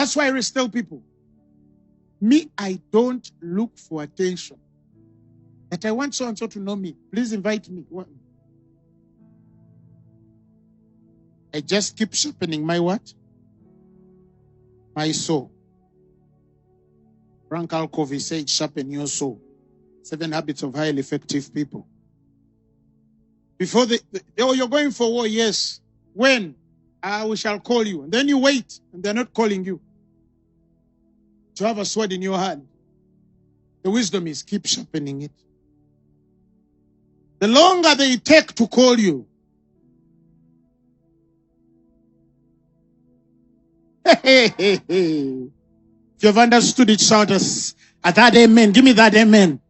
That's why I always tell people, me, I don't look for attention. That I want so-and-so to know me. Please invite me. I just keep sharpening my what? My soul. Frank Alcovey said, sharpen your soul. 7 habits of highly effective people. Before oh, you're going for war, yes. When? We shall call you. And then you wait, and they're not calling you. To have a sword in your hand. The wisdom is keep sharpening it. The longer they take to call you, if you've understood it, shout us at that amen. Give me that amen.